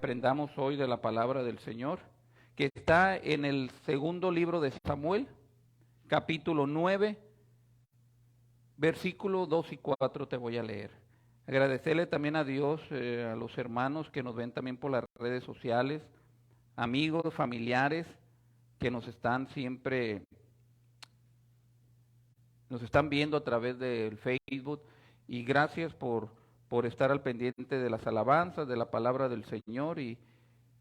aprendamos hoy de la palabra del Señor, que está en el segundo libro de Samuel, capítulo 9, versículos 2 y 4 te voy a leer. Agradecerle también a Dios, a los hermanos que nos ven también por las redes sociales, amigos, familiares que nos están viendo a través del Facebook, y gracias por estar al pendiente de las alabanzas, de la palabra del Señor, y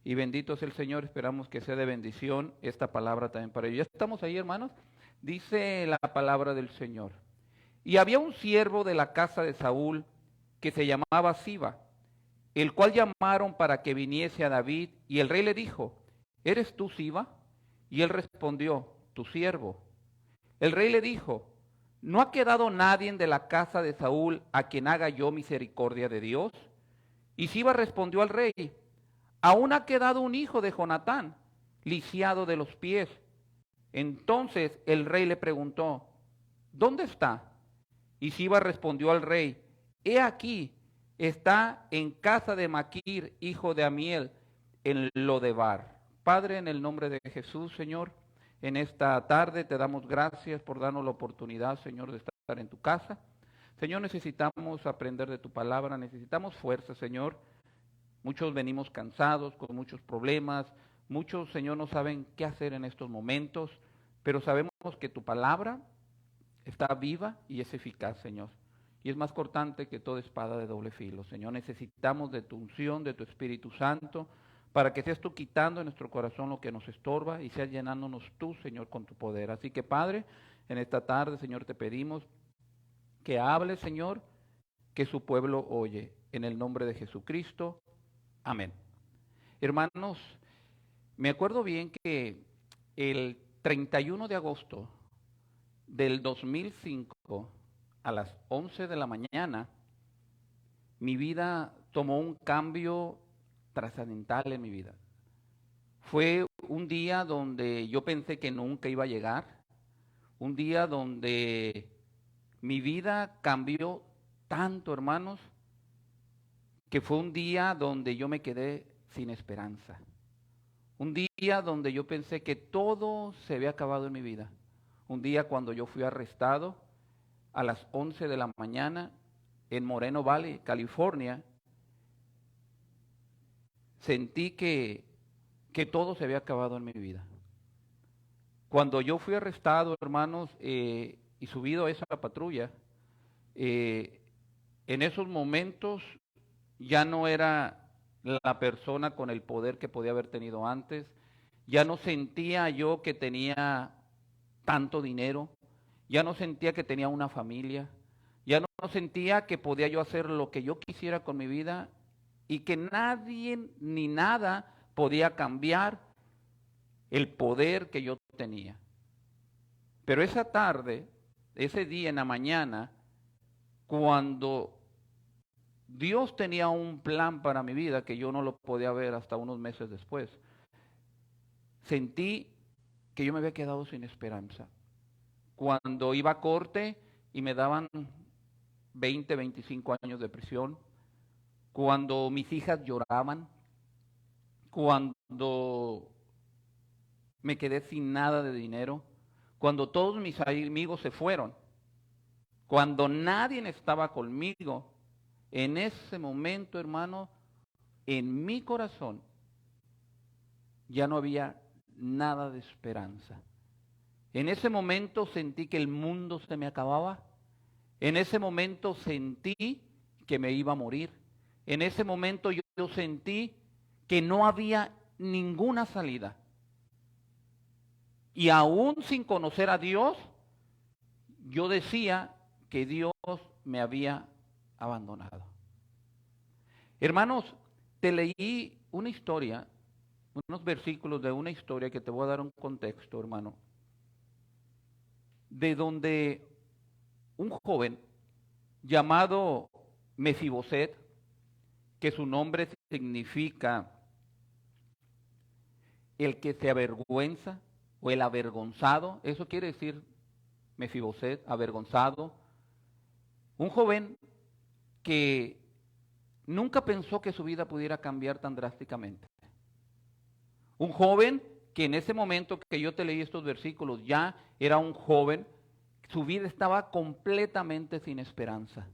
bendito es el Señor. Esperamos que sea de bendición esta palabra también para ellos. Ya estamos ahí, hermanos. Dice la palabra del Señor: y había un siervo de la casa de Saúl que se llamaba Siba, el cual llamaron para que viniese a David, y el rey le dijo: ¿eres tú Siba? Y él respondió: tu siervo. El rey le dijo: ¿no ha quedado nadie de la casa de Saúl a quien haga yo misericordia de Dios? Y Siba respondió al rey: aún ha quedado un hijo de Jonatán, lisiado de los pies. Entonces el rey le preguntó: ¿dónde está? Y Siba respondió al rey: he aquí, está en casa de Maquir, hijo de Amiel, en Lodebar. Padre, en el nombre de Jesús, Señor, en esta tarde te damos gracias por darnos la oportunidad, Señor, de estar en tu casa. Señor, necesitamos aprender de tu palabra, necesitamos fuerza, Señor. Muchos venimos cansados, con muchos problemas. Muchos, Señor, no saben qué hacer en estos momentos, pero sabemos que tu palabra está viva y es eficaz, Señor. Y es más cortante que toda espada de doble filo. Señor, necesitamos de tu unción, de tu Espíritu Santo, para que seas tú quitando en nuestro corazón lo que nos estorba y seas llenándonos tú, Señor, con tu poder. Así que, Padre, en esta tarde, Señor, te pedimos que hables, Señor, que su pueblo oye. En el nombre de Jesucristo. Amén. Hermanos, me acuerdo bien que el 31 de agosto del 2005, a las 11 de la mañana, mi vida tomó un cambio trascendental en mi vida. Fue un día donde yo pensé que nunca iba a llegar, un día donde mi vida cambió tanto, hermanos, que fue un día donde yo me quedé sin esperanza. Un día donde yo pensé que todo se había acabado en mi vida. Un día cuando yo fui arrestado a las 11 de la mañana en Moreno Valley, California, sentí que todo se había acabado en mi vida. Cuando yo fui arrestado, hermanos, y subido a esa patrulla, en esos momentos ya no era la persona con el poder que podía haber tenido antes. Ya no sentía yo que tenía tanto dinero, ya no sentía que tenía una familia, ya no sentía que podía yo hacer lo que yo quisiera con mi vida y que nadie ni nada podía cambiar el poder que yo tenía. Pero esa tarde, ese día en la mañana, cuando Dios tenía un plan para mi vida que yo no lo podía ver hasta unos meses después, sentí que yo me había quedado sin esperanza. Cuando iba a corte y me daban 20, 25 años de prisión, cuando mis hijas lloraban, cuando me quedé sin nada de dinero, cuando todos mis amigos se fueron, cuando nadie estaba conmigo, en ese momento, hermano, en mi corazón ya no había nada de esperanza. En ese momento sentí que el mundo se me acababa. En ese momento sentí que me iba a morir. En ese momento yo sentí que no había ninguna salida. Y aún sin conocer a Dios, yo decía que Dios me había abandonado. Hermanos, te leí una historia, unos versículos de una historia que te voy a dar un contexto, hermano, de donde un joven llamado Mefiboset, que su nombre significa el que se avergüenza o el avergonzado, eso quiere decir Mefiboset, avergonzado, un joven que nunca pensó que su vida pudiera cambiar tan drásticamente. Un joven que en ese momento que yo te leí estos versículos ya era un joven, su vida estaba completamente sin esperanza.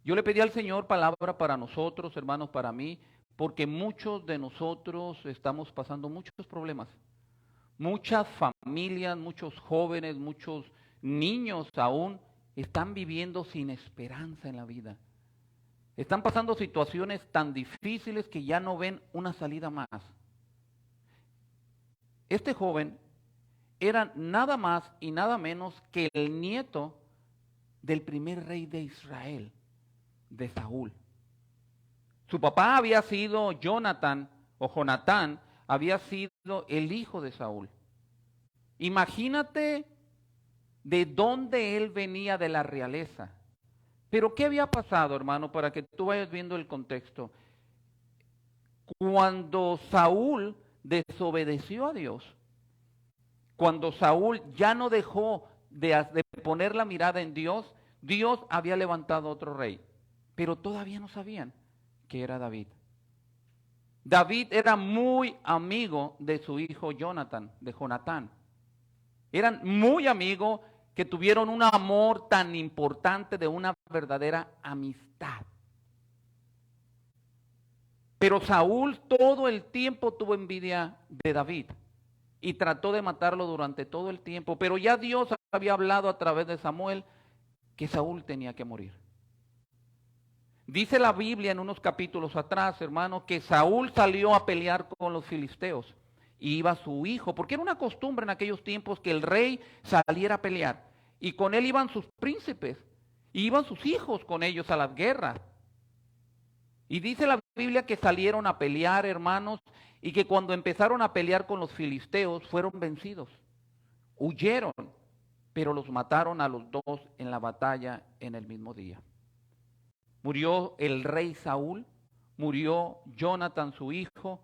Yo le pedí al Señor palabra para nosotros, hermanos, para mí, porque muchos de nosotros estamos pasando muchos problemas. Muchas familias, muchos jóvenes, muchos niños aún están viviendo sin esperanza en la vida. Están pasando situaciones tan difíciles que ya no ven una salida más. Este joven era nada más y nada menos que el nieto del primer rey de Israel, de Saúl. Su papá había sido Jonatán, había sido el hijo de Saúl. Imagínate de dónde él venía, de la realeza. Pero ¿qué había pasado, hermano, para que tú vayas viendo el contexto? Cuando Saúl desobedeció a Dios, cuando Saúl ya no dejó de poner la mirada en Dios, Dios había levantado otro rey, pero todavía no sabían que era David. David era muy amigo de su hijo Jonatán. Eran muy amigos, que tuvieron un amor tan importante, de una verdadera amistad. Pero Saúl todo el tiempo tuvo envidia de David y trató de matarlo durante todo el tiempo. Pero ya Dios había hablado a través de Samuel que Saúl tenía que morir. Dice la Biblia en unos capítulos atrás, hermano, que Saúl salió a pelear con los filisteos y iba su hijo, porque era una costumbre en aquellos tiempos que el rey saliera a pelear. Y con él iban sus príncipes, y iban sus hijos con ellos a las guerras. Y dice la Biblia que salieron a pelear, hermanos, y que cuando empezaron a pelear con los filisteos fueron vencidos. Huyeron, pero los mataron a los dos en la batalla en el mismo día. Murió el rey Saúl, murió Jonatán, su hijo,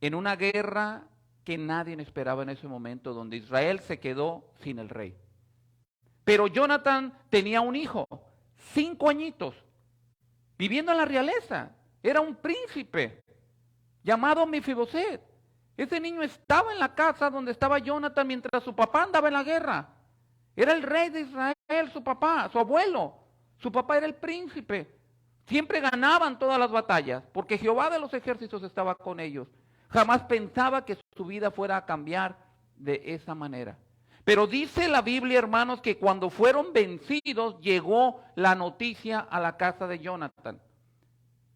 en una guerra que nadie esperaba en ese momento, donde Israel se quedó sin el rey. Pero Jonatán tenía un hijo, 5 añitos, viviendo en la realeza. Era un príncipe llamado Mefiboset. Ese niño estaba en la casa donde estaba Jonatán mientras su papá andaba en la guerra. Era el rey de Israel, su papá, su abuelo. Su papá era el príncipe. Siempre ganaban todas las batallas, porque Jehová de los ejércitos estaba con ellos. Jamás pensaba que su vida fuera a cambiar de esa manera. Pero dice la Biblia, hermanos, que cuando fueron vencidos, llegó la noticia a la casa de Jonatán.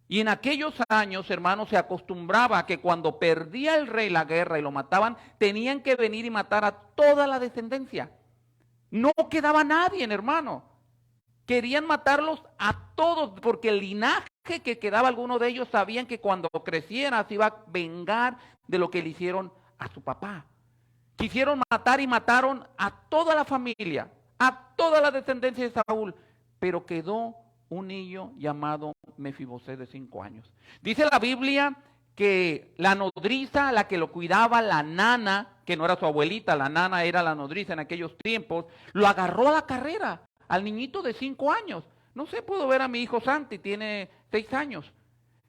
Y en aquellos años, hermanos, se acostumbraba a que cuando perdía el rey la guerra y lo mataban, tenían que venir y matar a toda la descendencia. No quedaba nadie, hermano. Querían matarlos a todos, porque el linaje que quedaba, alguno de ellos sabían que cuando creciera se iba a vengar de lo que le hicieron a su papá. Quisieron matar y mataron a toda la familia, a toda la descendencia de Saúl, pero quedó un niño llamado Mefiboset de 5 años. Dice la Biblia que la nodriza, la que lo cuidaba, la nana, que no era su abuelita, la nana era la nodriza en aquellos tiempos, lo agarró a la carrera al niñito de 5 años. No sé, puedo ver a mi hijo Santi, tiene 6 años.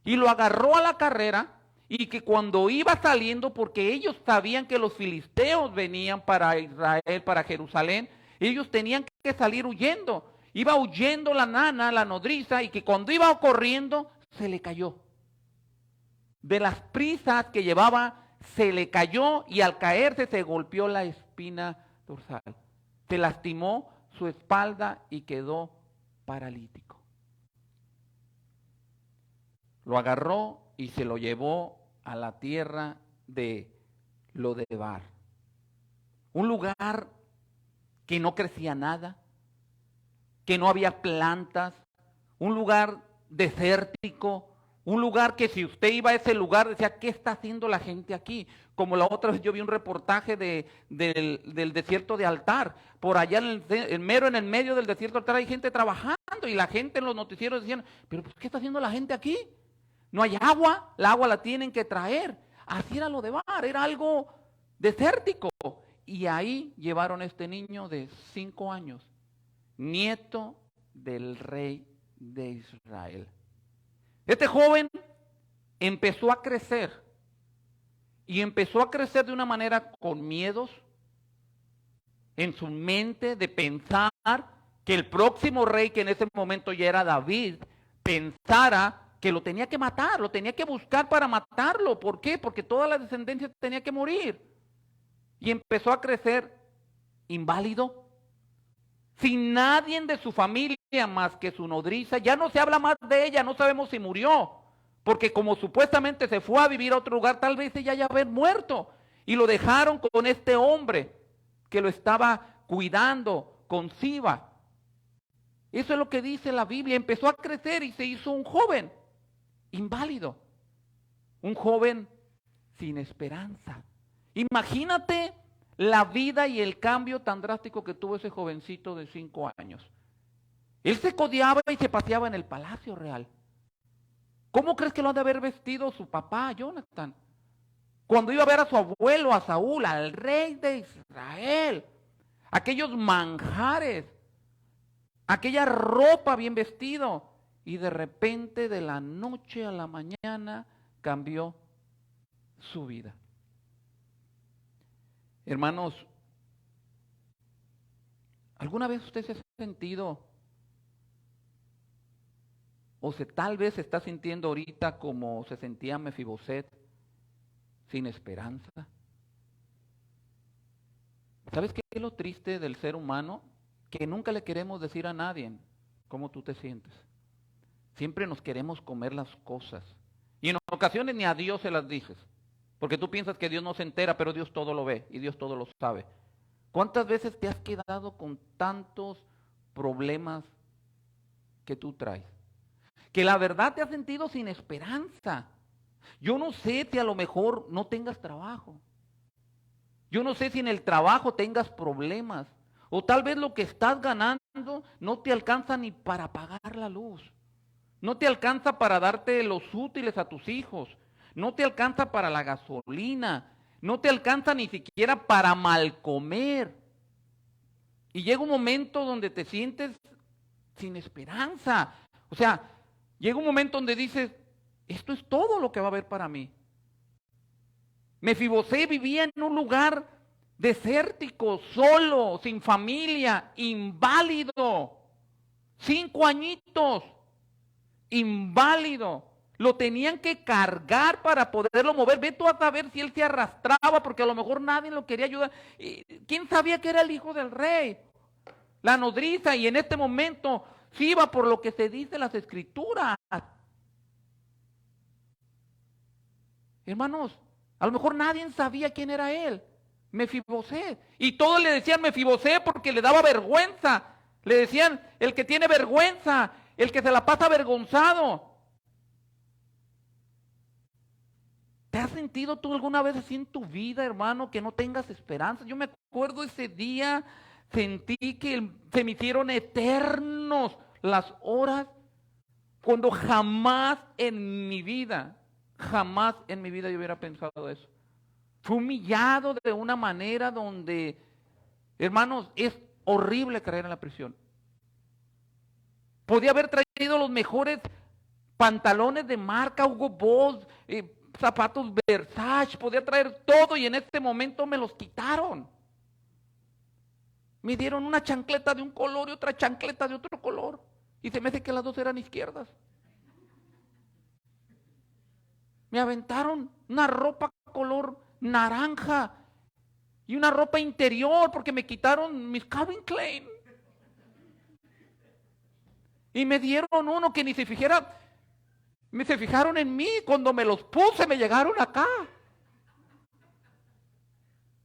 Y lo agarró a la carrera, y que cuando iba saliendo, porque ellos sabían que los filisteos venían para Israel, para Jerusalén, ellos tenían que salir huyendo. Iba huyendo la nana, la nodriza, y que cuando iba corriendo, se le cayó. De las prisas que llevaba, se le cayó, y al caerse se golpeó la espina dorsal. Se lastimó su espalda y quedó paralítico. Lo agarró y se lo llevó a la tierra de Lodebar, un lugar que no crecía nada, que no había plantas, un lugar desértico, un lugar que si usted iba a ese lugar decía, ¿qué está haciendo la gente aquí? Como la otra vez yo vi un reportaje del desierto de Altar. Por allá en el medio del desierto de Altar hay gente trabajando, y la gente en los noticieros decían, pero pues, ¿qué está haciendo la gente aquí? No hay agua, el agua la tienen que traer. Así era Lodebar, era algo desértico. Y ahí llevaron a este niño de 5 años, nieto del rey de Israel. Este joven empezó a crecer y empezó a crecer de una manera con miedos en su mente de pensar que el próximo rey, que en ese momento ya era David, pensara que lo tenía que matar, lo tenía que buscar para matarlo. ¿Por qué? Porque toda la descendencia tenía que morir. Y empezó a crecer inválido, sin nadie de su familia más que su nodriza. Ya no se habla más de ella, no sabemos si murió, porque como supuestamente se fue a vivir a otro lugar, tal vez ella ya había muerto. Y lo dejaron con este hombre que lo estaba cuidando con Siba. Eso es lo que dice la Biblia. Empezó a crecer y se hizo un joven inválido, un joven sin esperanza. Imagínate la vida y el cambio tan drástico que tuvo ese jovencito de 5 años. Él se codeaba y se paseaba en el palacio real. ¿Cómo crees que lo ha de haber vestido su papá, Jonathan? Cuando iba a ver a su abuelo, a Saúl, al rey de Israel, aquellos manjares, aquella ropa bien vestido, y de repente de la noche a la mañana cambió su vida. Hermanos, ¿alguna vez usted se ha sentido o tal vez se está sintiendo ahorita como se sentía Mefiboset, sin esperanza? ¿Sabes qué es lo triste del ser humano? Que nunca le queremos decir a nadie cómo tú te sientes. Siempre nos queremos comer las cosas. Y en ocasiones ni a Dios se las dices. Porque tú piensas que Dios no se entera, pero Dios todo lo ve y Dios todo lo sabe. ¿Cuántas veces te has quedado con tantos problemas que tú traes? Que la verdad te has sentido sin esperanza. Yo no sé si a lo mejor no tengas trabajo. Yo no sé si en el trabajo tengas problemas. O tal vez lo que estás ganando no te alcanza ni para pagar la luz. No te alcanza para darte los útiles a tus hijos. No te alcanza para la gasolina. No te alcanza ni siquiera para mal comer. Y llega un momento donde te sientes sin esperanza. O sea, llega un momento donde dices, esto es todo lo que va a haber para mí. Mefibosé vivía en un lugar desértico, solo, sin familia, inválido. 5 añitos, inválido. Lo tenían que cargar para poderlo mover. Ve tú a saber si él se arrastraba, porque a lo mejor nadie lo quería ayudar. ¿Quién sabía que era el hijo del rey? La nodriza, y en este momento sí iba por lo que se dice en las escrituras. Hermanos, a lo mejor nadie sabía quién era él, Mefibosé. Y todos le decían Mefibosé porque le daba vergüenza. Le decían el que tiene vergüenza, el que se la pasa avergonzado. ¿Te has sentido tú alguna vez así en tu vida, hermano, que no tengas esperanza? Yo me acuerdo ese día, sentí que se me hicieron eternos las horas, cuando jamás en mi vida yo hubiera pensado eso. Fui humillado de una manera donde, hermanos, es horrible caer en la prisión. Podía haber traído los mejores pantalones de marca Hugo Boss, zapatos Versace, podía traer todo y en este momento me los quitaron. Me dieron una chancleta de un color y otra chancleta de otro color. Y se me hace que las dos eran izquierdas. Me aventaron una ropa color naranja y una ropa interior porque me quitaron mis Calvin Klein. Y me dieron uno que ni se fijaron en mí. Cuando me los puse me llegaron acá.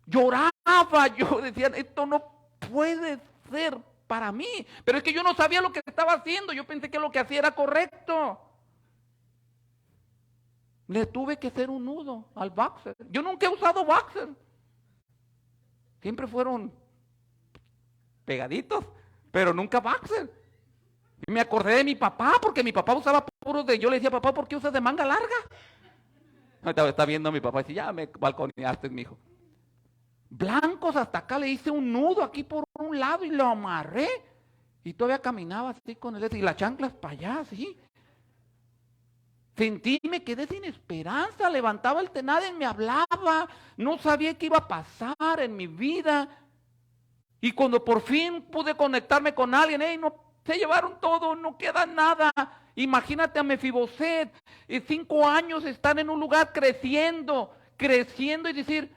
Lloraba, yo decía, esto no puede ser para mí. Pero es que yo no sabía lo que estaba haciendo. Yo pensé que lo que hacía era correcto. Le tuve que hacer un nudo al boxer. Yo nunca he usado boxer. Siempre fueron pegaditos, pero nunca boxer. Y me acordé de mi papá, porque mi papá usaba puros de... Yo le decía, papá, ¿por qué usas de manga larga? Ahorita está viendo a mi papá y dice, ya me balconeaste, mijo. Blancos hasta acá, le hice un nudo aquí por un lado y lo amarré. Y todavía caminaba así con el y las chanclas para allá, así. Sentí, me quedé sin esperanza, levantaba el nadie me hablaba, no sabía qué iba a pasar en mi vida. Y cuando por fin pude conectarme con alguien, no, se llevaron todo, no queda nada. Imagínate a Mefiboset, 5 años estar en un lugar creciendo y decir,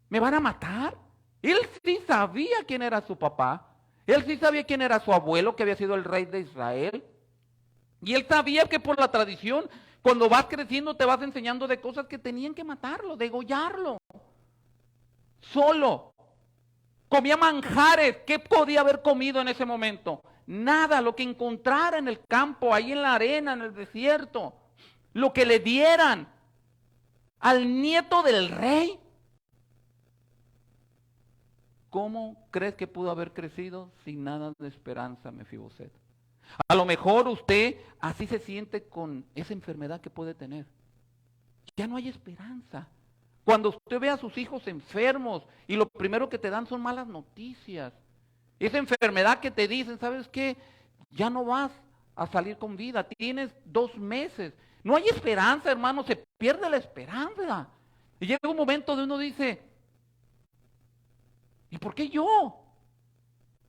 ¿me van a matar? Él sí sabía quién era su papá, él sí sabía quién era su abuelo, que había sido el rey de Israel. Y él sabía que por la tradición, cuando vas creciendo te vas enseñando de cosas que tenían que matarlo, degollarlo. Solo. Comía manjares. ¿Qué podía haber comido en ese momento? Nada, lo que encontrara en el campo, ahí en la arena, en el desierto. Lo que le dieran al nieto del rey. ¿Cómo crees que pudo haber crecido sin nada de esperanza, Mefiboset? A lo mejor usted así se siente con esa enfermedad que puede tener. Ya no hay esperanza. Cuando usted ve a sus hijos enfermos y lo primero que te dan son malas noticias. Esa enfermedad que te dicen, ¿sabes qué? Ya no vas a salir con vida, tienes 2 meses. No hay esperanza, hermano, se pierde la esperanza. Y llega un momento donde uno dice, ¿y por qué yo?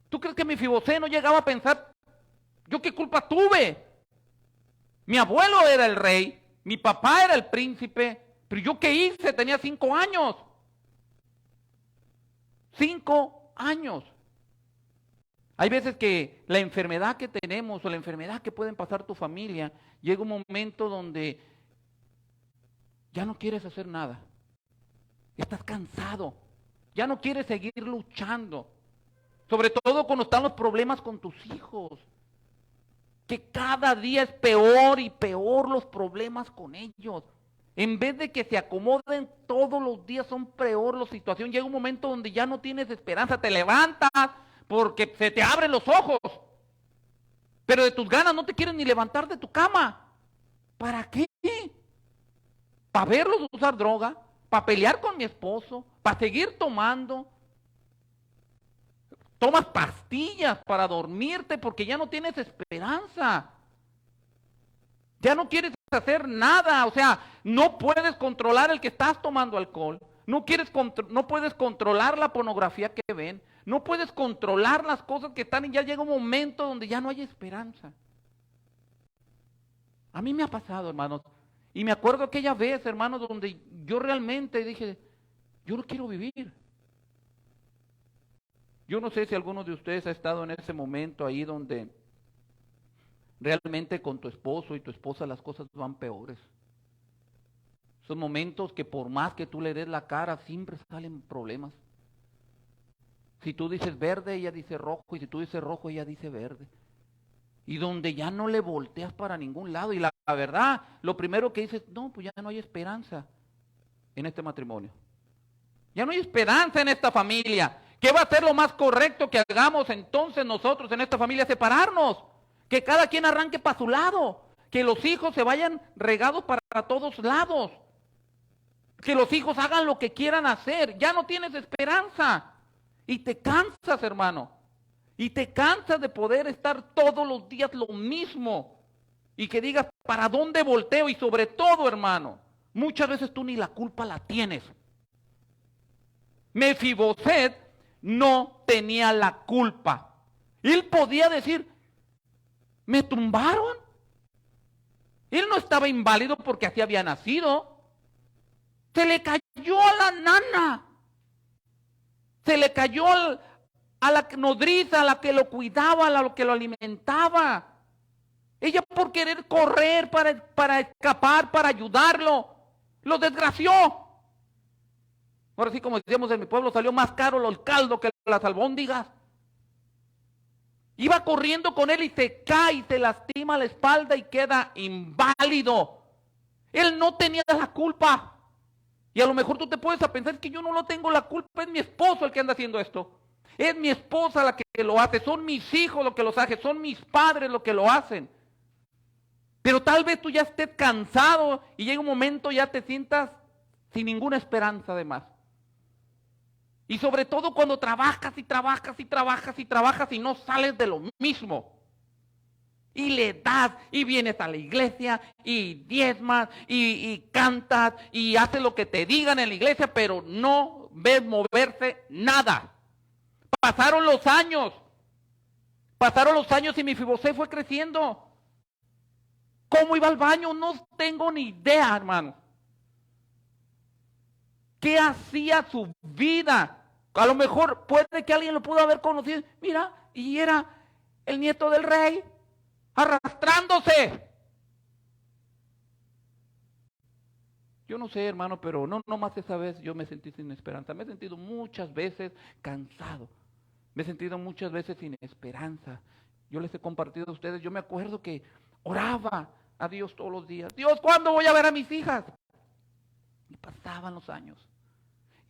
¿Tú crees que Mefiboset no llegaba a pensar, ¿yo qué culpa tuve? Mi abuelo era el rey, mi papá era el príncipe, pero ¿yo qué hice? Tenía 5 años. 5 años. Hay veces que la enfermedad que tenemos o la enfermedad que pueden pasar tu familia, llega un momento donde ya no quieres hacer nada. Estás cansado. Ya no quieres seguir luchando. Sobre todo cuando están los problemas con tus hijos. Que cada día es peor y peor los problemas con ellos. En vez de que se acomoden todos los días, son peor la situación. Llega un momento donde ya no tienes esperanza, te levantas porque se te abren los ojos. Pero de tus ganas no te quieres ni levantar de tu cama. ¿Para qué? ¿Para verlos usar droga? ¿Para pelear con mi esposo? ¿Para seguir tomando? Tomas pastillas para dormirte porque ya no tienes esperanza. Ya no quieres hacer nada, o sea, no puedes controlar el que estás tomando alcohol, no puedes controlar la pornografía que ven, no puedes controlar las cosas que están y ya llega un momento donde ya no hay esperanza. A mí me ha pasado, hermanos, y me acuerdo aquella vez, hermanos, donde yo realmente dije, yo no quiero vivir. Yo no sé si alguno de ustedes ha estado en ese momento ahí donde realmente con tu esposo y tu esposa las cosas van peores. Son momentos que por más que tú le des la cara, siempre salen problemas. Si tú dices verde, ella dice rojo, y si tú dices rojo, ella dice verde. Y donde ya no le volteas para ningún lado. Y la verdad, lo primero que dices, no, pues ya no hay esperanza en este matrimonio. Ya no hay esperanza en esta familia. ¿Qué va a ser lo más correcto que hagamos entonces nosotros en esta familia? Separarnos. Que cada quien arranque para su lado. Que los hijos se vayan regados para todos lados. Que los hijos hagan lo que quieran hacer. Ya no tienes esperanza. Y te cansas, hermano. Y te cansas de poder estar todos los días lo mismo. Y que digas, ¿para dónde volteo? Y sobre todo, hermano, muchas veces tú ni la culpa la tienes. Mefiboset no tenía la culpa. Él podía decir, ¿me tumbaron? Él no estaba inválido porque así había nacido. Se le cayó a la nana. Se le cayó a la nodriza, a la que lo cuidaba, a la que lo alimentaba. Ella por querer correr para escapar, para ayudarlo, lo desgració. Ahora sí, como decíamos en mi pueblo, salió más caro el caldo que las albóndigas. Iba corriendo con él y se cae y se lastima la espalda y queda inválido. Él no tenía la culpa. Y a lo mejor tú te puedes pensar, es que yo no lo tengo la culpa, es mi esposo el que anda haciendo esto. Es mi esposa la que lo hace, son mis hijos los que los hacen, son mis padres los que lo hacen. Pero tal vez tú ya estés cansado y llega un momento ya te sientas sin ninguna esperanza de más. Y sobre todo cuando trabajas y trabajas y trabajas y trabajas y no sales de lo mismo. Y le das, y vienes a la iglesia, y diezmas, y cantas, y haces lo que te digan en la iglesia, pero no ves moverse nada. Pasaron los años y Mefibosét fue creciendo. ¿Cómo iba al baño? No tengo ni idea, hermano. ¿Qué hacía su vida? A lo mejor puede que alguien lo pudo haber conocido. Mira, y era el nieto del rey, arrastrándose. Yo no sé, hermano, pero no más esa vez yo me sentí sin esperanza. Me he sentido muchas veces cansado. Me he sentido muchas veces sin esperanza. Yo les he compartido a ustedes, yo me acuerdo que oraba a Dios todos los días. Dios, ¿cuándo voy a ver a mis hijas? Y pasaban los años.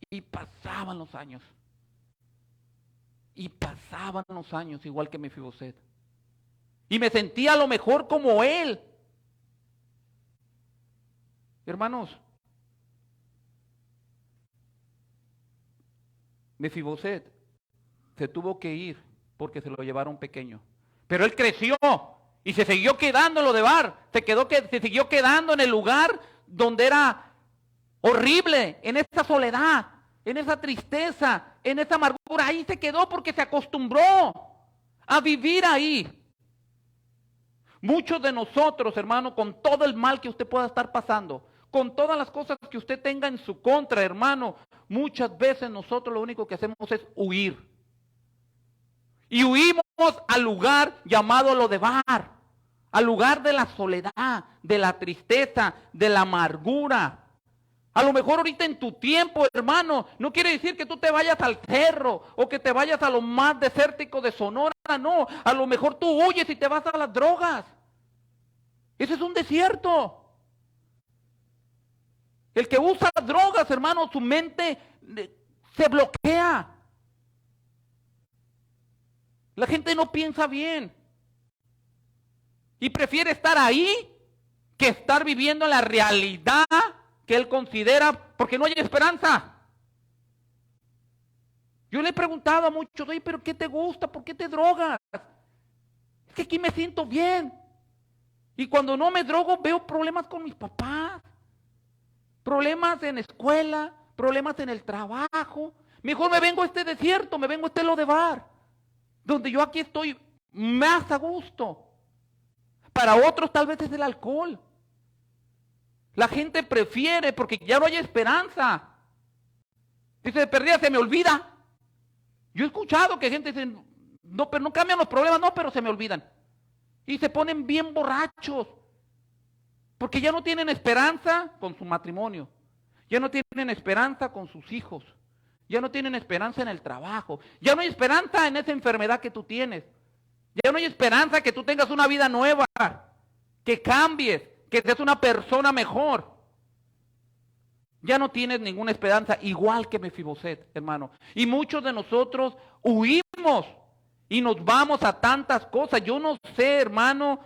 Y pasaban los años. Y pasaban los años, igual que Mefibosét. Y me sentía a lo mejor como él. Hermanos, Mefibosét se tuvo que ir porque se lo llevaron pequeño. Pero él creció y se siguió quedando en Lodebar. Se siguió quedando en el lugar donde era horrible, en esa soledad, en esa tristeza, en esa amargura. Ahí se quedó porque se acostumbró a vivir ahí. Muchos de nosotros, hermano, con todo el mal que usted pueda estar pasando, con todas las cosas que usted tenga en su contra, hermano, muchas veces nosotros lo único que hacemos es huir. Y huimos al lugar llamado Lodebar, al lugar de la soledad, de la tristeza, de la amargura. A lo mejor ahorita en tu tiempo, hermano, no quiere decir que tú te vayas al cerro o que te vayas a lo más desértico de Sonora, no. A lo mejor tú huyes y te vas a las drogas. Ese es un desierto. El que usa drogas, hermano, su mente se bloquea. La gente no piensa bien. Y prefiere estar ahí que estar viviendo la realidad que él considera, porque no hay esperanza. Yo le he preguntado a muchos, oye, pero ¿qué te gusta? ¿Por qué te drogas? Es que aquí me siento bien. Y cuando no me drogo veo problemas con mis papás, problemas en la escuela, problemas en el trabajo. Mejor me vengo a este desierto, me vengo a este Lodebar, donde yo aquí estoy más a gusto. Para otros tal vez es el alcohol. La gente prefiere porque ya no hay esperanza. Dice, de perdida se me olvida. Yo he escuchado que gente dice, no, pero no cambian los problemas, no, pero se me olvidan. Y se ponen bien borrachos. Porque ya no tienen esperanza con su matrimonio. Ya no tienen esperanza con sus hijos. Ya no tienen esperanza en el trabajo. Ya no hay esperanza en esa enfermedad que tú tienes. Ya no hay esperanza que tú tengas una vida nueva. Que cambies. Que seas una persona mejor. Ya no tienes ninguna esperanza, igual que Mefibosét, hermano. Y muchos de nosotros huimos y nos vamos a tantas cosas. Yo no sé, hermano,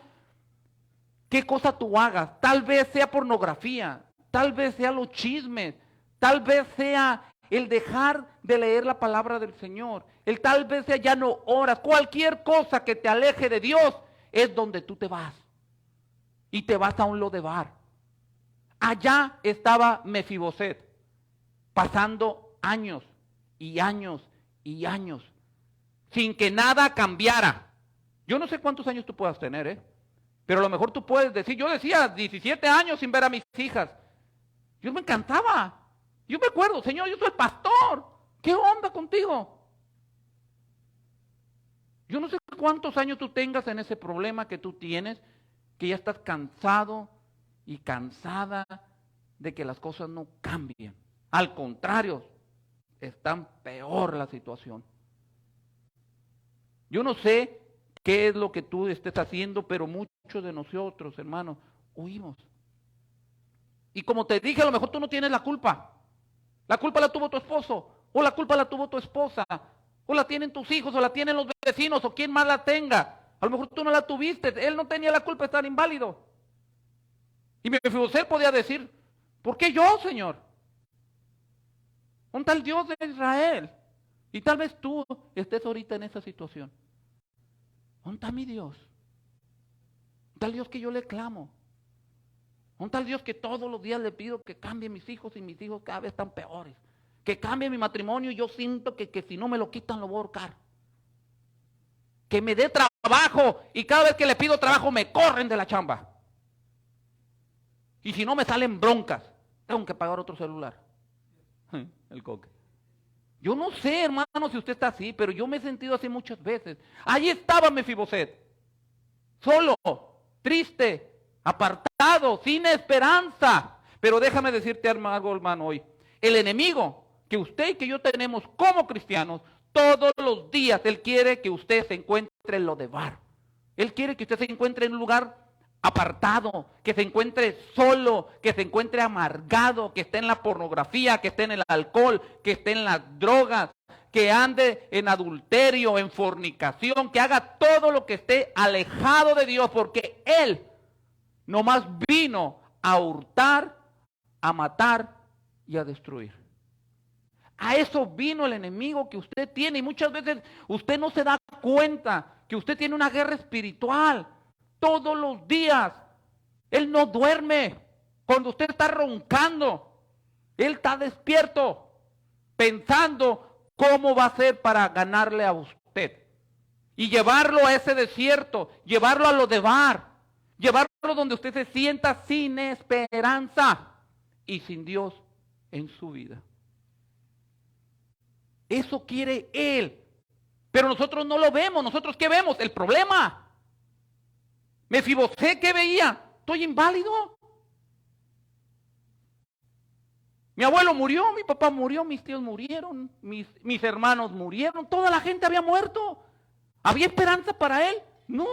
qué cosa tú hagas. Tal vez sea pornografía, tal vez sea los chismes, tal vez sea el dejar de leer la palabra del Señor. El tal vez sea ya no oras. Cualquier cosa que te aleje de Dios es donde tú te vas. Y te vas a un Lodebar. Allá estaba Mefibosét, pasando años y años y años, sin que nada cambiara. Yo no sé cuántos años tú puedas tener, pero a lo mejor tú puedes decir, yo decía 17 años sin ver a mis hijas. Yo me encantaba. Yo me acuerdo, Señor, yo soy pastor. ¿Qué onda contigo? Yo no sé cuántos años tú tengas en ese problema que tú tienes, que ya estás cansado y cansada de que las cosas no cambien. Al contrario, está peor la situación. Yo no sé qué es lo que tú estés haciendo, pero muchos de nosotros, hermanos, huimos. Y como te dije, a lo mejor tú no tienes la culpa. La culpa la tuvo tu esposo, o la culpa la tuvo tu esposa, o la tienen tus hijos, o la tienen los vecinos, o quien más la tenga. A lo mejor tú no la tuviste, él no tenía la culpa de estar inválido. Y Mefibosét podía decir, ¿por qué yo, Señor? ¿Dónde está el Dios de Israel? Y tal vez tú estés ahorita en esa situación. ¿Dónde está mi Dios? ¿Dónde está el Dios que yo le clamo? ¿Dónde está el Dios que todos los días le pido que cambie mis hijos y mis hijos cada vez están peores? Que cambie mi matrimonio y yo siento que si no me lo quitan lo voy a ahorcar. Que me dé trabajo y cada vez que le pido trabajo me corren de la chamba. Y si no me salen broncas, tengo que pagar otro celular. El coque. Yo no sé, hermano, si usted está así, pero yo me he sentido así muchas veces. Allí estaba Mefiboset, solo, triste, apartado, sin esperanza. Pero déjame decirte algo, hermano, hoy. El enemigo que usted y que yo tenemos como cristianos, todos los días Él quiere que usted se encuentre en lo de bar. Él quiere que usted se encuentre en un lugar apartado, que se encuentre solo, que se encuentre amargado, que esté en la pornografía, que esté en el alcohol, que esté en las drogas, que ande en adulterio, en fornicación, que haga todo lo que esté alejado de Dios, porque Él nomás vino a hurtar, a matar y a destruir. A eso vino el enemigo que usted tiene, y muchas veces usted no se da cuenta que usted tiene una guerra espiritual. Todos los días, Él no duerme. Cuando usted está roncando, Él está despierto, pensando cómo va a ser para ganarle a usted. Y llevarlo a ese desierto, llevarlo a lo de bar, llevarlo donde usted se sienta sin esperanza y sin Dios en su vida. Eso quiere Él. Pero nosotros no lo vemos. ¿Nosotros qué vemos? El problema. Mefiboset, ¿qué veía? Estoy inválido. Mi abuelo murió, mi papá murió, mis tíos murieron, mis hermanos murieron, toda la gente había muerto. ¿Había esperanza para él? No.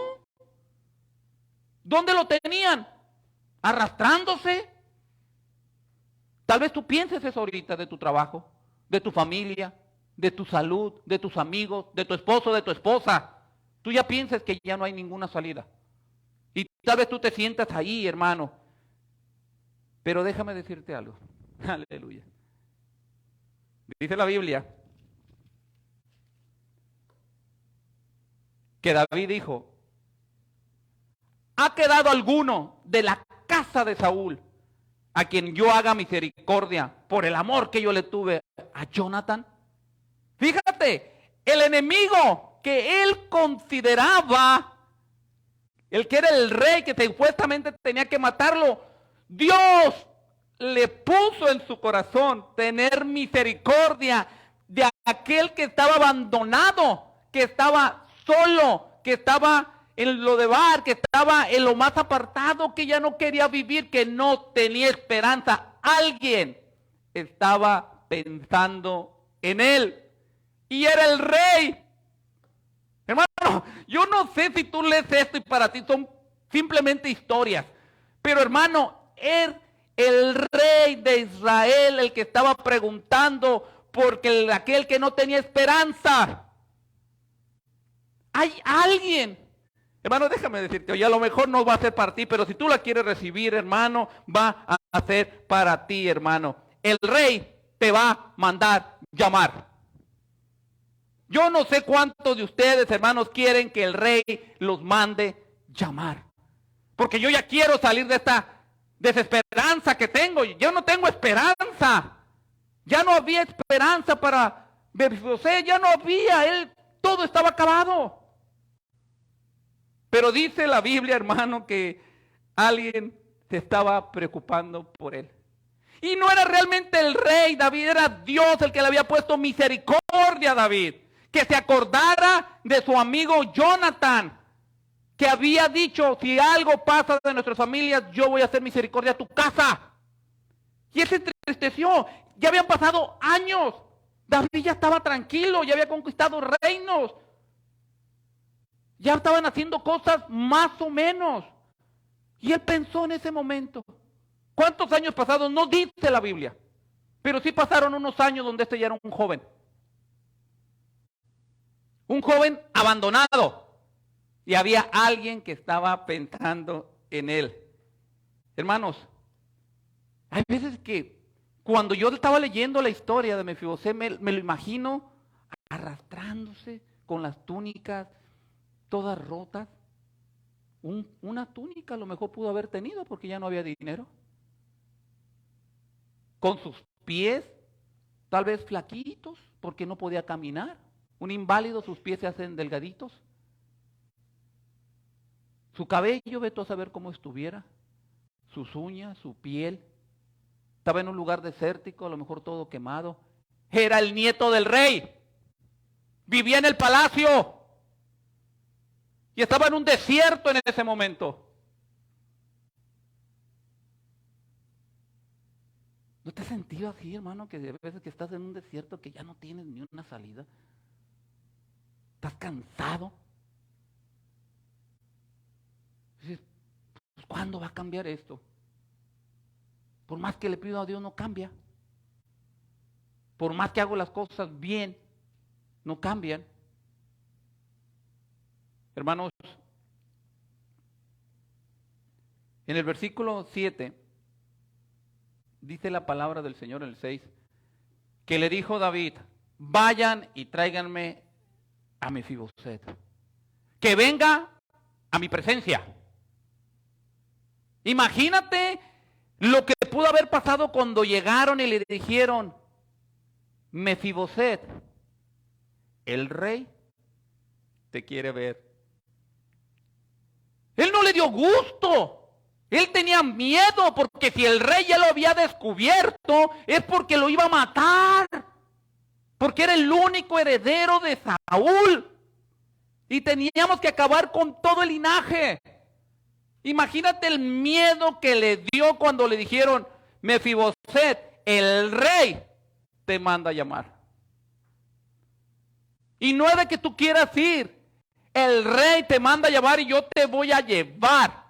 ¿Dónde lo tenían? Arrastrándose. Tal vez tú pienses eso ahorita de tu trabajo, de tu familia, de tu salud, de tus amigos, de tu esposo, de tu esposa. Tú ya piensas que ya no hay ninguna salida. Y tal vez tú te sientas ahí, hermano. Pero déjame decirte algo. Aleluya. Dice la Biblia que David dijo: ¿ha quedado alguno de la casa de Saúl a quien yo haga misericordia por el amor que yo le tuve a Jonathan? Fíjate, el enemigo que él consideraba, el que era el rey que supuestamente tenía que matarlo, Dios le puso en su corazón tener misericordia de aquel que estaba abandonado, que estaba solo, que estaba en lo de bar, que estaba en lo más apartado, que ya no quería vivir, que no tenía esperanza. Alguien estaba pensando en él y era el rey. Hermano, yo no sé si tú lees esto y para ti son simplemente historias, pero hermano, el rey de Israel, el que estaba preguntando porque aquel que no tenía esperanza. Hay alguien, hermano, déjame decirte, oye, a lo mejor no va a ser para ti, pero si tú la quieres recibir, hermano, va a ser para ti, hermano. El rey te va a mandar llamar. Yo no sé cuántos de ustedes, hermanos, quieren que el rey los mande llamar. Porque yo ya quiero salir de esta desesperanza que tengo. Yo no tengo esperanza. Ya no había esperanza para Mefiboset, ya no había, todo estaba acabado. Pero dice la Biblia, hermano, que alguien se estaba preocupando por él. Y no era realmente el rey David, era Dios el que le había puesto misericordia a David. Que se acordara de su amigo Jonathan, que había dicho: si algo pasa de nuestras familias, yo voy a hacer misericordia a tu casa. Y él se entristeció. Ya habían pasado años. David ya estaba tranquilo, ya había conquistado reinos. Ya estaban haciendo cosas más o menos. Y él pensó en ese momento. ¿Cuántos años pasados? No dice la Biblia. Pero sí pasaron unos años donde este ya era un joven. Un joven abandonado. Y había alguien que estaba pensando en él. Hermanos, hay veces que cuando yo estaba leyendo la historia de Mefiboset, me lo imagino arrastrándose con las túnicas todas rotas. Una túnica a lo mejor pudo haber tenido porque ya no había dinero. Con sus pies tal vez flaquitos porque no podía caminar. Un inválido, sus pies se hacen delgaditos. Su cabello, vete a saber cómo estuviera. Sus uñas, su piel. Estaba en un lugar desértico, a lo mejor todo quemado. Era el nieto del rey. Vivía en el palacio. Y estaba en un desierto en ese momento. ¿No te has sentido así, hermano, que a veces que estás en un desierto que ya no tienes ni una salida? ¿Estás cansado? Dices, pues, ¿cuándo va a cambiar esto? Por más que le pido a Dios, no cambia. Por más que hago las cosas bien, no cambian. Hermanos, en el versículo 7, dice la palabra del Señor en el 6, que le dijo David, vayan y tráiganme a Mefiboset, que venga a mi presencia. Imagínate lo que pudo haber pasado cuando llegaron y le dijeron, Mefiboset, el rey te quiere ver. Él no le dio gusto. Él tenía miedo porque si el rey ya lo había descubierto es porque lo iba a matar. Porque era el único heredero de Saúl. Y teníamos que acabar con todo el linaje. Imagínate el miedo que le dio cuando le dijeron, Mefiboset, el rey te manda a llamar. Y no es de que tú quieras ir. El rey te manda a llamar y yo te voy a llevar.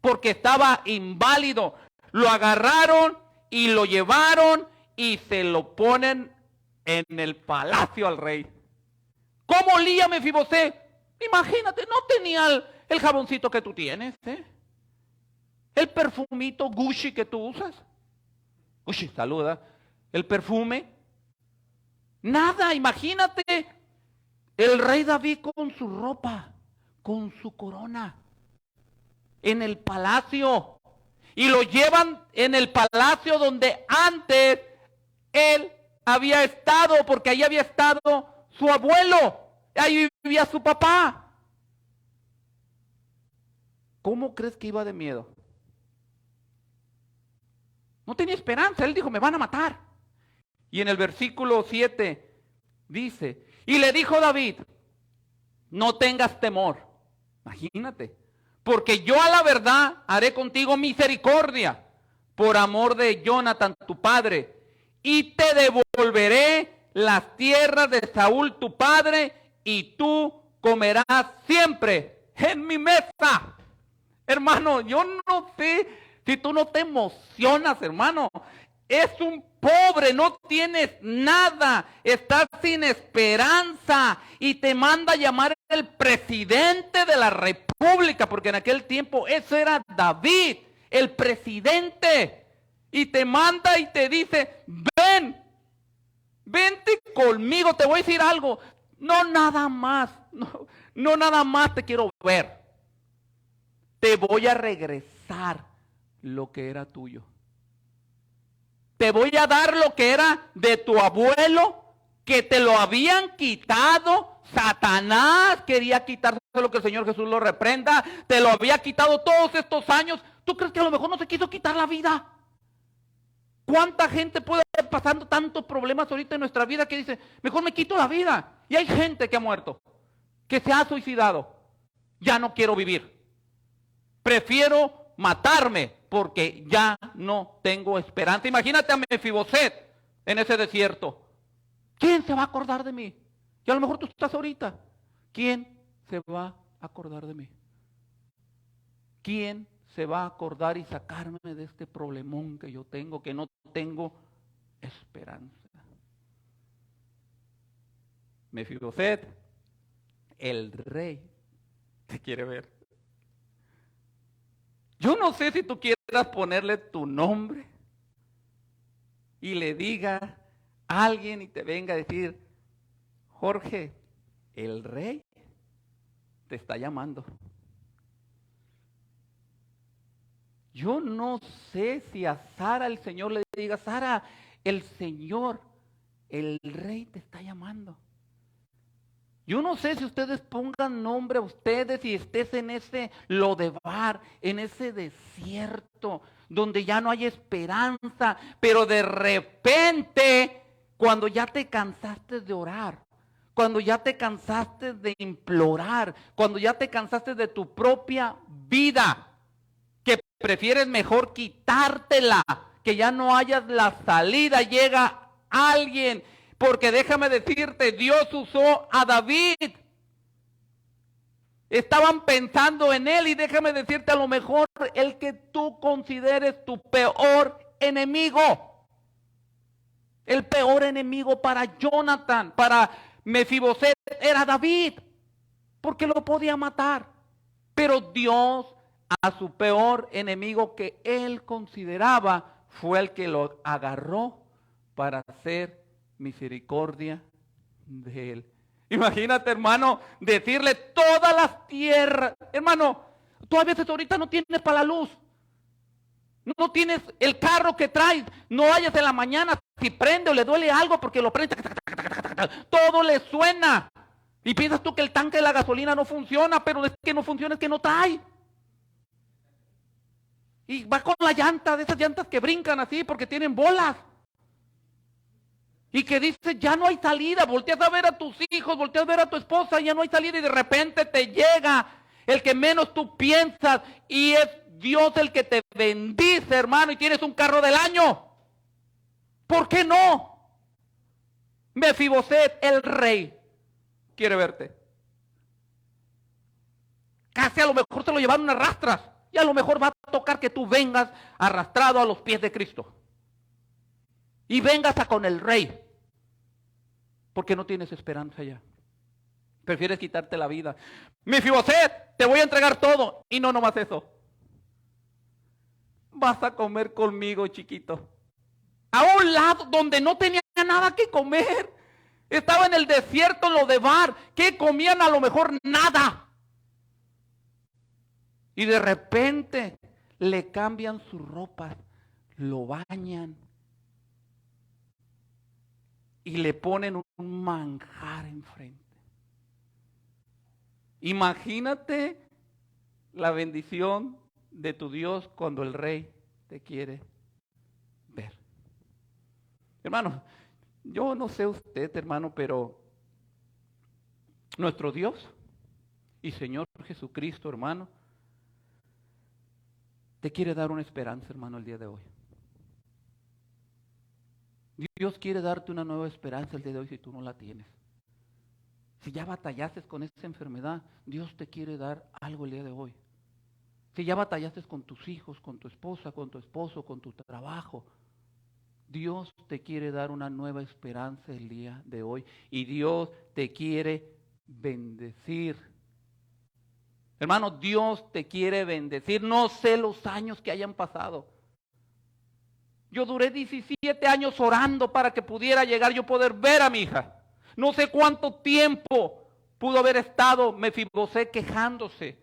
Porque estaba inválido. Lo agarraron y lo llevaron y se lo ponen en el palacio al rey. ¿Cómo olía Mefiboset? Imagínate, no tenía el jaboncito que tú tienes, ¿eh? El perfumito Gucci que tú usas. Gucci, saluda. El perfume. Nada, imagínate. El rey David con su ropa, con su corona, en el palacio. Y lo llevan en el palacio donde antes él había estado, porque ahí había estado su abuelo. Ahí vivía su papá. ¿Cómo crees que iba de miedo? No tenía esperanza. Él dijo, me van a matar. Y en el versículo 7 dice, y le dijo David, no tengas temor. Imagínate. Porque yo a la verdad haré contigo misericordia por amor de Jonathan tu padre. Y te devolveré las tierras de Saúl tu padre y tú comerás siempre en mi mesa. Hermano, yo no sé si tú no te emocionas, hermano. Es un pobre, no tienes nada, estás sin esperanza y te manda a llamar el presidente de la república, porque en aquel tiempo eso era David, el presidente, y te manda y te dice, vente conmigo, te voy a decir algo, no nada más, no nada más te quiero ver, te voy a regresar lo que era tuyo. Te voy a dar lo que era de tu abuelo, que te lo habían quitado. Satanás quería quitarse lo que el Señor Jesús lo reprenda. Te lo había quitado todos estos años. ¿Tú crees que a lo mejor no se quiso quitar la vida? ¿Cuánta gente puede estar pasando tantos problemas ahorita en nuestra vida que dice, mejor me quito la vida? Y hay gente que ha muerto, que se ha suicidado. Ya no quiero vivir. Prefiero matarme porque ya no tengo esperanza. Imagínate a Mefiboset en ese desierto. ¿Quién se va a acordar de mí? Y a lo mejor tú estás ahorita. ¿Quién se va a acordar de mí? ¿Quién se va a acordar y sacarme de este problemón que yo tengo, que no tengo esperanza? Mefiboset, el rey, te quiere ver. Yo no sé si tú quieras ponerle tu nombre y le diga a alguien y te venga a decir, Jorge, el rey te está llamando. Yo no sé si a Sara el Señor le diga, Sara, el Señor, el rey te está llamando. Yo no sé si ustedes pongan nombre a ustedes y estés en ese Lodebar, en ese desierto, donde ya no hay esperanza, pero de repente, cuando ya te cansaste de orar, cuando ya te cansaste de implorar, cuando ya te cansaste de tu propia vida, que prefieres mejor quitártela, que ya no hayas la salida, llega alguien. Porque déjame decirte, Dios usó a David. Estaban pensando en él y déjame decirte, a lo mejor el que tú consideres tu peor enemigo. El peor enemigo para Jonathan, para Mefiboset, era David. Porque lo podía matar. Pero Dios a su peor enemigo que él consideraba fue el que lo agarró para hacer misericordia de él. Imagínate, hermano, decirle todas las tierras, hermano, tú a veces ahorita no tienes para la luz, no tienes el carro que traes, no vayas en la mañana, si prende o le duele algo porque lo prende, todo le suena, y piensas tú que el tanque de la gasolina no funciona, pero es que no funciona, es que no trae. Y va con la llanta, de esas llantas que brincan así porque tienen bolas. Y que dice, ya no hay salida, volteas a ver a tus hijos, volteas a ver a tu esposa, ya no hay salida y de repente te llega el que menos tú piensas y es Dios el que te bendice, hermano, y tienes un carro del año. ¿Por qué no? Mefiboset, el rey, quiere verte. Casi a lo mejor te lo llevaron a rastras y a lo mejor va a tocar que tú vengas arrastrado a los pies de Cristo. Y vengas a con el rey. Porque no tienes esperanza ya. Prefieres quitarte la vida. Mefiboset, te voy a entregar todo. Y no nomás eso. Vas a comer conmigo, chiquito. A un lado donde no tenía nada que comer. Estaba en el desierto Lodebar. ¿Qué comían? A lo mejor nada. Y de repente le cambian sus ropas. Lo bañan. Y le ponen un manjar enfrente. Imagínate la bendición de tu Dios cuando el rey te quiere ver. Hermano, yo no sé usted, hermano, pero nuestro Dios y Señor Jesucristo, hermano, te quiere dar una esperanza, hermano, el día de hoy. Dios quiere darte una nueva esperanza el día de hoy si tú no la tienes. Si ya batallaste con esa enfermedad, Dios te quiere dar algo el día de hoy. Si ya batallaste con tus hijos, con tu esposa, con tu esposo, con tu trabajo, Dios te quiere dar una nueva esperanza el día de hoy. Y Dios te quiere bendecir. Hermano, Dios te quiere bendecir. No sé los años que hayan pasado. Yo duré 17 años orando para que pudiera llegar yo poder ver a mi hija. No sé cuánto tiempo pudo haber estado Mefiboset quejándose.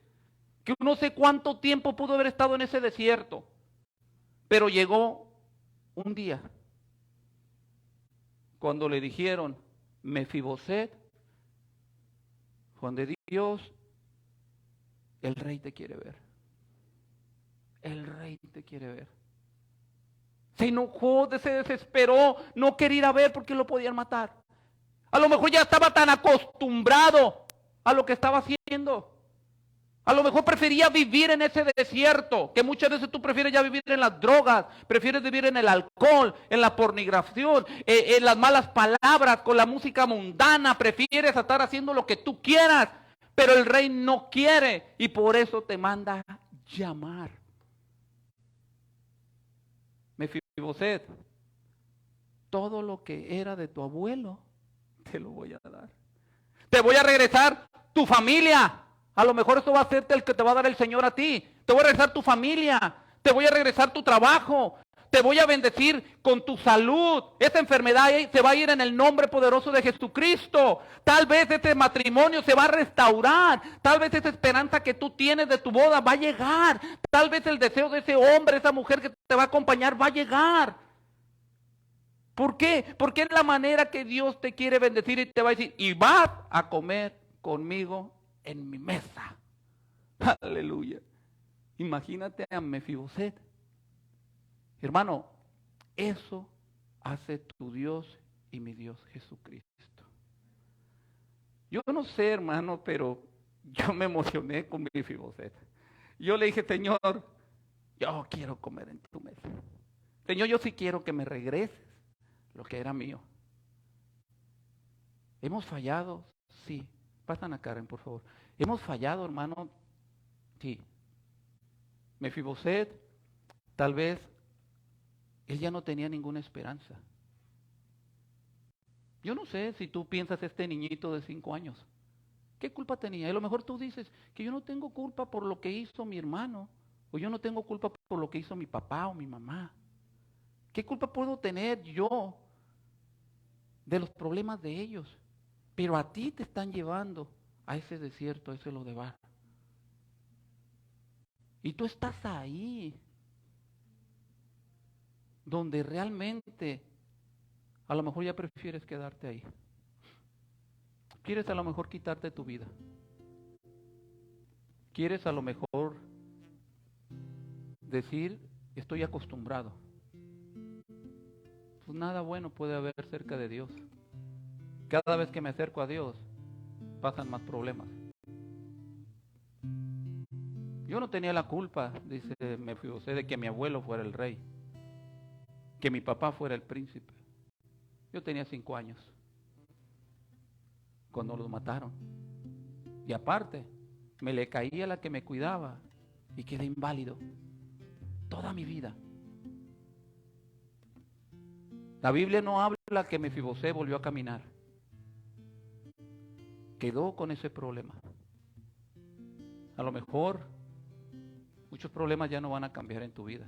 Que no sé cuánto tiempo pudo haber estado en ese desierto. Pero llegó un día cuando le dijeron, Mefiboset, Juan de Dios, el rey te quiere ver. El rey te quiere ver. Se enojó, se desesperó, no quería ir a ver porque lo podían matar. A lo mejor ya estaba tan acostumbrado a lo que estaba haciendo. A lo mejor prefería vivir en ese desierto, que muchas veces tú prefieres ya vivir en las drogas, prefieres vivir en el alcohol, en la pornografía, en las malas palabras, con la música mundana, prefieres estar haciendo lo que tú quieras, pero el rey no quiere y por eso te manda llamar. Mefiboset, todo lo que era de tu abuelo, te lo voy a dar. Te voy a regresar tu familia. A lo mejor esto va a ser el que te va a dar el Señor a ti. Te voy a regresar tu familia. Te voy a regresar tu trabajo. Te voy a bendecir con tu salud. Esa enfermedad se va a ir en el nombre poderoso de Jesucristo. Tal vez ese matrimonio se va a restaurar. Tal vez esa esperanza que tú tienes de tu boda va a llegar. Tal vez el deseo de ese hombre, esa mujer que te va a acompañar va a llegar. ¿Por qué? Porque es la manera que Dios te quiere bendecir y te va a decir, y vas a comer conmigo en mi mesa. Aleluya. Imagínate a Mefiboset. Hermano, eso hace tu Dios y mi Dios Jesucristo. Yo no sé, hermano, pero yo me emocioné con Mefiboset. Yo le dije, Señor, yo quiero comer en tu mesa. Señor, yo sí quiero que me regreses lo que era mío. ¿Hemos fallado? Sí. Pasan a Karen, por favor. ¿Hemos fallado, hermano? Sí. Mefiboset, tal vez, él ya no tenía ninguna esperanza. Yo no sé si tú piensas este niñito de 5 años. ¿Qué culpa tenía? A lo mejor tú dices que yo no tengo culpa por lo que hizo mi hermano. O yo no tengo culpa por lo que hizo mi papá o mi mamá. ¿Qué culpa puedo tener yo de los problemas de ellos? Pero a ti te están llevando a ese desierto, a ese Lodebar. Y tú estás ahí, donde realmente a lo mejor ya prefieres quedarte ahí. Quieres a lo mejor quitarte tu vida. Quieres a lo mejor decir, estoy acostumbrado. Pues nada bueno puede haber cerca de Dios. Cada vez que me acerco a Dios, pasan más problemas. Yo no tenía la culpa, dice Mefiboset, de que mi abuelo fuera el rey, que mi papá fuera el príncipe. Yo tenía 5 años cuando los mataron. Y aparte, me le caía la que me cuidaba y quedé inválido toda mi vida. La Biblia no habla que Mefiboset volvió a caminar. Quedó con ese problema. A lo mejor muchos problemas ya no van a cambiar en tu vida,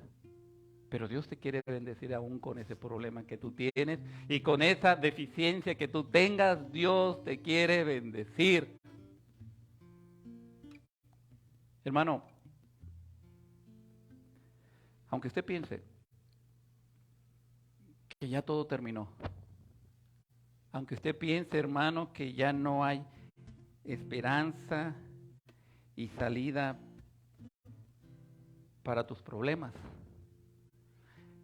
pero Dios te quiere bendecir aún con ese problema que tú tienes y con esa deficiencia que tú tengas. Dios te quiere bendecir. Hermano, aunque usted piense que ya todo terminó, aunque usted piense, hermano, que ya no hay esperanza y salida para tus problemas,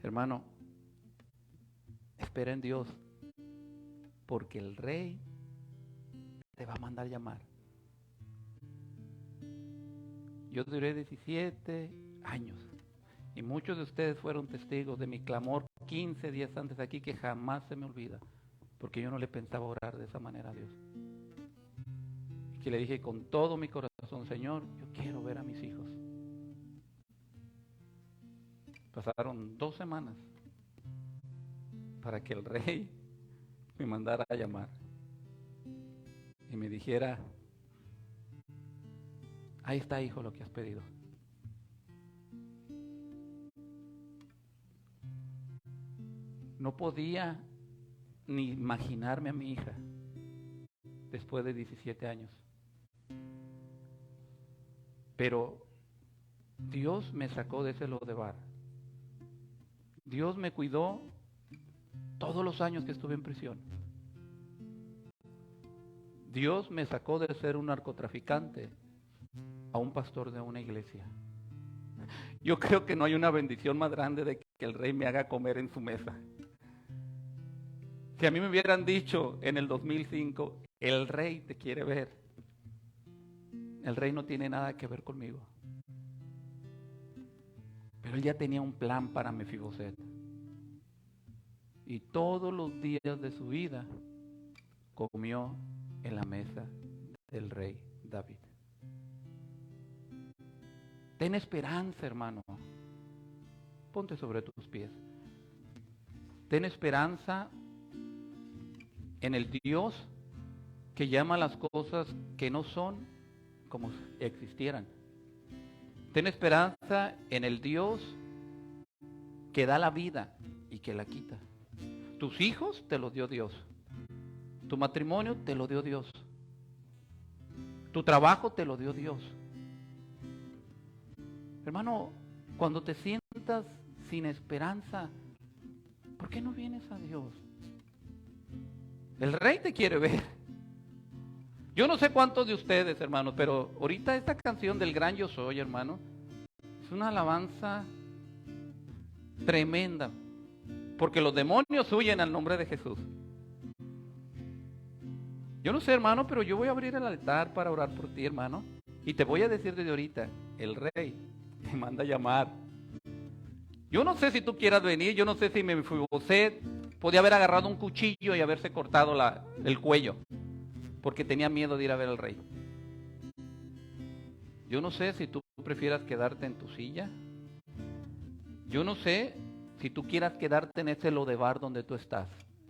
hermano, espera en Dios, porque el Rey te va a mandar llamar. Yo duré 17 años y muchos de ustedes fueron testigos de mi clamor 15 días antes aquí, que jamás se me olvida, porque yo no le pensaba orar de esa manera a Dios. Y que le dije con todo mi corazón, Señor, yo quiero ver a mis hijos. Pasaron 2 semanas para que el Rey me mandara a llamar y me dijera, ahí está, hijo, lo que has pedido. No podía ni imaginarme a mi hija después de 17 años. Pero Dios me sacó de ese Lodebar. Dios me cuidó todos los años que estuve en prisión. Dios me sacó de ser un narcotraficante a un pastor de una iglesia. Yo creo que no hay una bendición más grande de que el Rey me haga comer en su mesa. Si a mí me hubieran dicho en el 2005, el Rey te quiere ver, el Rey no tiene nada que ver conmigo. Pero él ya tenía un plan para Mefiboset. Y todos los días de su vida comió en la mesa del rey David. Ten esperanza, hermano. Ponte sobre tus pies. Ten esperanza en el Dios que llama las cosas que no son como si existieran. Ten esperanza en el Dios que da la vida y que la quita. Tus hijos te los dio Dios. Tu matrimonio te lo dio Dios. Tu trabajo te lo dio Dios. Hermano, cuando te sientas sin esperanza, ¿por qué no vienes a Dios? El Rey te quiere ver. Yo no sé cuántos de ustedes, hermanos, pero ahorita esta canción del Gran Yo Soy, hermano, es una alabanza tremenda, porque los demonios huyen al nombre de Jesús. Yo no sé, hermano, pero yo voy a abrir el altar para orar por ti, hermano, y te voy a decir desde ahorita, el Rey te manda a llamar. Yo no sé si tú quieras venir, yo no sé si Mefiboset podía haber agarrado un cuchillo y haberse cortado el cuello, porque tenía miedo de ir a ver al Rey. Yo no sé si tú prefieras quedarte en tu silla. Yo no sé si tú quieras quedarte en ese lodebar donde tú estás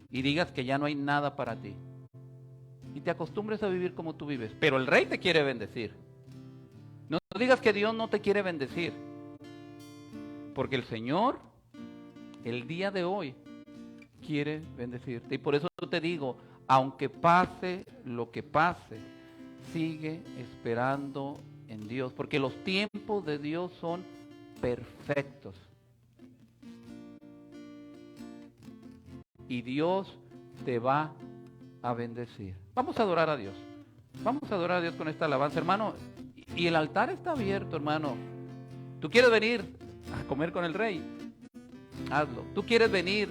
y digas que ya no hay nada para ti y te acostumbres a vivir como tú vives, pero el Rey te quiere bendecir. No digas que Dios no te quiere bendecir, porque el Señor el día de hoy quiere bendecirte. Y por eso te digo, aunque pase lo que pase, sigue esperando en Dios, porque los tiempos de Dios son perfectos. Y Dios te va a bendecir. Vamos a adorar a Dios. Vamos a adorar a Dios con esta alabanza, hermano. Y el altar está abierto, hermano. ¿Tú quieres venir a comer con el Rey? Hazlo. ¿Tú quieres venir